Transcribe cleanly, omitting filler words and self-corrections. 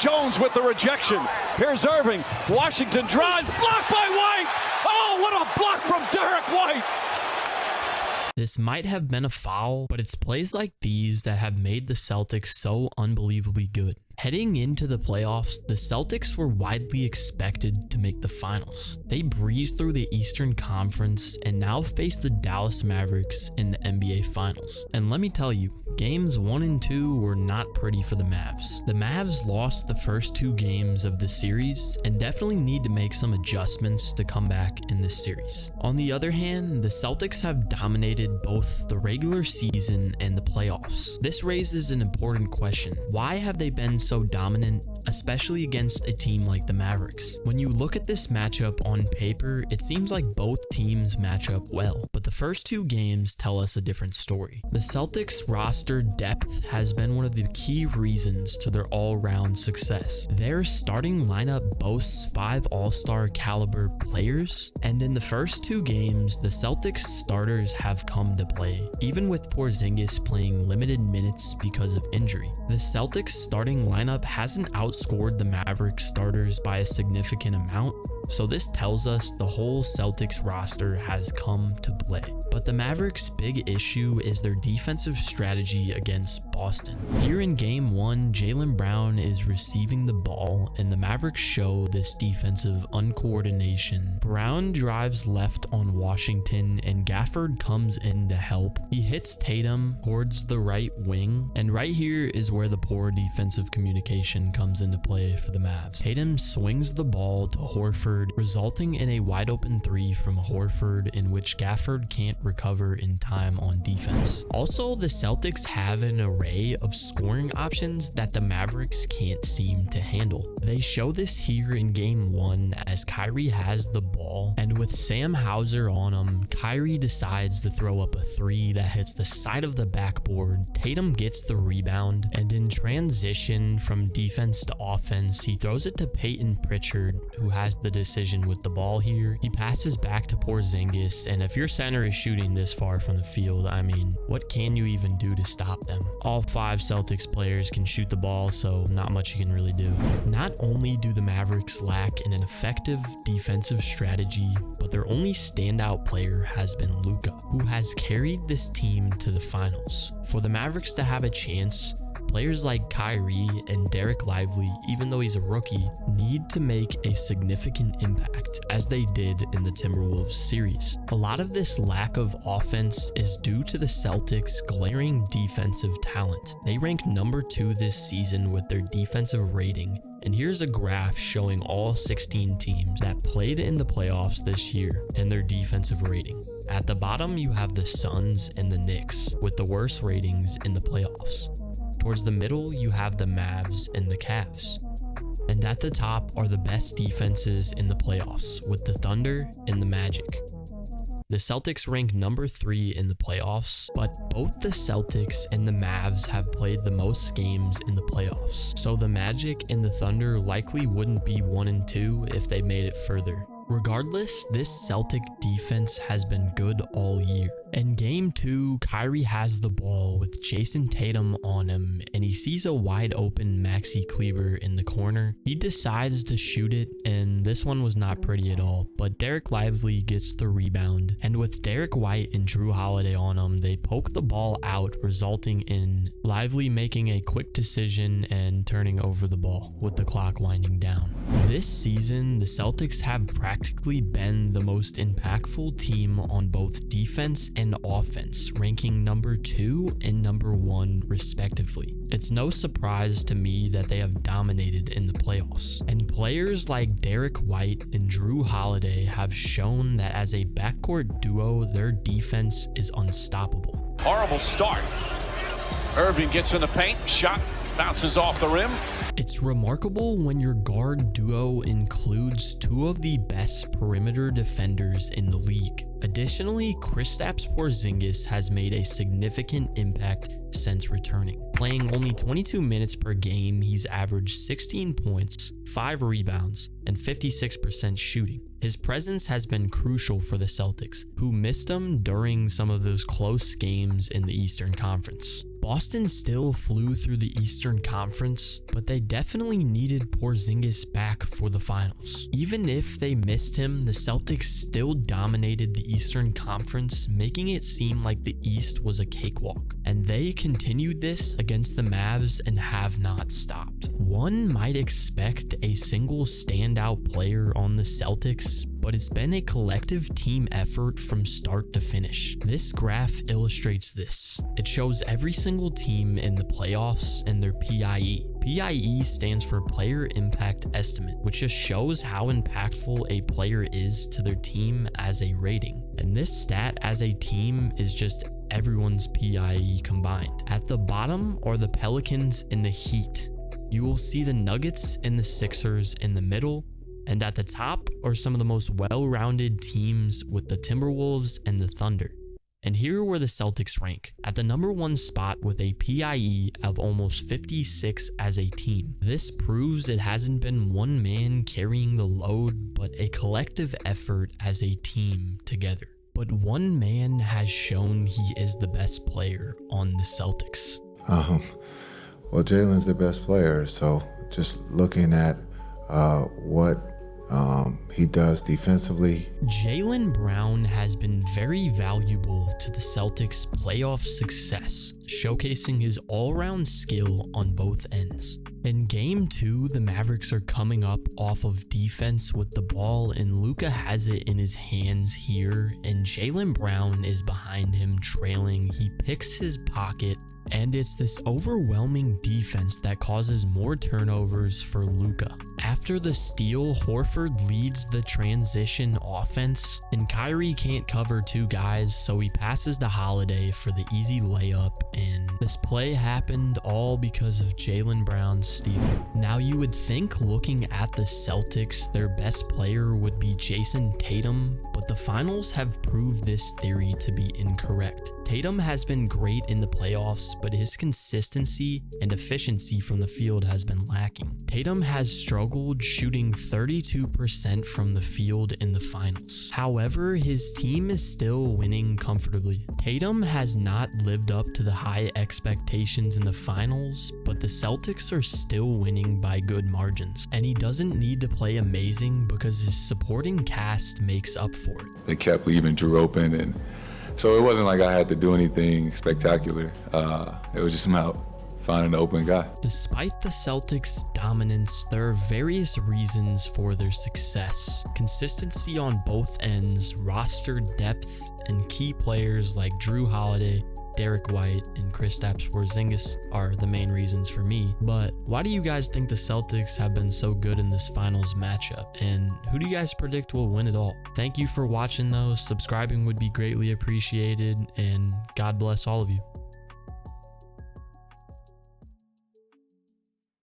Jones with the rejection. Here's Irving. Washington drives. Blocked by White. Oh, what a block from Derek White. This might have been a foul, but it's plays like these that have made the Celtics so unbelievably good. Heading into the playoffs, the Celtics were widely expected to make the finals. They breezed through the Eastern Conference and now face the Dallas Mavericks in the NBA Finals. And let me tell you, games 1 and 2 were not pretty for the Mavs. The Mavs lost the first 2 games of the series and definitely need to make some adjustments to come back in this series. On the other hand, the Celtics have dominated both the regular season and the playoffs. This raises an important question. Why have they been so dominant, especially against a team like the Mavericks? When you look at this matchup on paper, it seems like both teams match up well, but the first 2 games tell us a different story. The Celtics roster depth has been one of the key reasons to their all-round success. Their starting lineup boasts 5 all-star caliber players, and in the first 2 games, the Celtics starters have come to play, even with Porzingis playing limited minutes because of injury. The Celtics starting lineup hasn't outscored the Mavericks starters by a significant amount, so this tells us the whole Celtics roster has come to play. But the Mavericks' big issue is their defensive strategy against Boston. Here in Game 1, Jaylen Brown is receiving the ball, and the Mavericks show this defensive uncoordination. Brown drives left on Washington, and Gafford comes in to help. He hits Tatum towards the right wing, and right here is where the poor defensive communication comes into play for the Mavs. Tatum swings the ball to Horford, resulting in a wide open 3 from Horford, in which Gafford can't recover in time on defense. Also, the Celtics have an array of scoring options that the Mavericks can't seem to handle. They show this here in Game 1 as Kyrie has the ball, and with Sam Hauser on him, Kyrie decides to throw up a 3 that hits the side of the backboard. Tatum gets the rebound, and in transition from defense to offense, he throws it to Peyton Pritchard, who has the decision with the ball here. He passes back to Porzingis, and if your center is shooting this far from the field, I mean, what can you even do to stop them? All 5 Celtics players can shoot the ball, so not much you can really do. Not only do the Mavericks lack an effective defensive strategy, but their only standout player has been Luka, who has carried this team to the finals. For the Mavericks to have a chance, players like Kyrie and Derek Lively, even though he's a rookie, need to make a significant impact, as they did in the Timberwolves series. A lot of this lack of offense is due to the Celtics' glaring defensive talent. They rank number 2 this season with their defensive rating, and here's a graph showing all 16 teams that played in the playoffs this year and their defensive rating. At the bottom, you have the Suns and the Knicks with the worst ratings in the playoffs. Towards the middle, you have the Mavs and the Cavs. And at the top are the best defenses in the playoffs with the Thunder and the Magic. The Celtics rank number 3 in the playoffs, but both the Celtics and the Mavs have played the most games in the playoffs. So the Magic and the Thunder likely wouldn't be 1 and 2 if they made it further. Regardless, this Celtic defense has been good all year. In Game 2, Kyrie has the ball with Jason Tatum on him, and he sees a wide open Maxi Kleber in the corner. He decides to shoot it, and this one was not pretty at all, but Derek Lively gets the rebound, and with Derek White and Drew Holiday on him, they poke the ball out, resulting in Lively making a quick decision and turning over the ball with the clock winding down. This season, the Celtics have practically been the most impactful team on both defense and offense, ranking number 2 and number 1 respectively. It's no surprise to me that they have dominated in the playoffs, and players like Derek White and Drew Holiday have shown that as a backcourt duo, their defense is unstoppable. Horrible start. Irving gets in the paint, shot bounces off the rim. It's remarkable when your guard duo includes 2 of the best perimeter defenders in the league. Additionally, Kristaps Porzingis has made a significant impact since returning. Playing only 22 minutes per game, he's averaged 16 points, 5 rebounds, and 56% shooting. His presence has been crucial for the Celtics, who missed him during some of those close games in the Eastern Conference. Boston still flew through the Eastern Conference, but they definitely needed Porzingis back for the finals. Even if they missed him, the Celtics still dominated the Eastern Conference, making it seem like the East was a cakewalk. And they continued this against the Mavs and have not stopped. One might expect a single standout player on the Celtics, but it's been a collective team effort from start to finish. This graph illustrates this. It shows every single team in the playoffs and their PIE. PIE stands for Player Impact Estimate, which just shows how impactful a player is to their team as a rating. And this stat as a team is just everyone's PIE combined. At the bottom are the Pelicans and the Heat. You will see the Nuggets and the Sixers in the middle, and at the top are some of the most well-rounded teams with the Timberwolves and the Thunder. And here are where the Celtics rank, at the number 1 spot with a PIE of almost 56 as a team. This proves it hasn't been one man carrying the load, but a collective effort as a team together. But one man has shown he is the best player on the Celtics. Well, Jalen's the best player, so just looking at what he does defensively. Jaylen Brown has been very valuable to the Celtics' playoff success, showcasing his all-round skill on both ends. In Game 2, the Mavericks are coming up off of defense with the ball, and Luka has it in his hands here, and Jaylen Brown is behind him trailing. He picks his pocket, and it's this overwhelming defense that causes more turnovers for Luka. After the steal, Horford leads the transition offense, and Kyrie can't cover 2 guys, so he passes to Holiday for the easy layup, and this play happened all because of Jaylen Brown's steal. Now you would think, looking at the Celtics, their best player would be Jason Tatum, but the finals have proved this theory to be incorrect. Tatum has been great in the playoffs, but his consistency and efficiency from the field has been lacking. Tatum has struggled shooting 32% from the field in the finals. However, his team is still winning comfortably. Tatum has not lived up to the high expectations in the finals, but the Celtics are still winning by good margins. And he doesn't need to play amazing because his supporting cast makes up for it. They kept leaving Drew open, and so it wasn't like I had to do anything spectacular. It was just about finding an open guy. Despite the Celtics' dominance, there are various reasons for their success. Consistency on both ends, roster depth, and key players like Drew Holiday, Derek White, and Kristaps Porzingis are the main reasons for me. But why do you guys think the Celtics have been so good in this finals matchup? And who do you guys predict will win it all? Thank you for watching though. Subscribing would be greatly appreciated, and God bless all of you.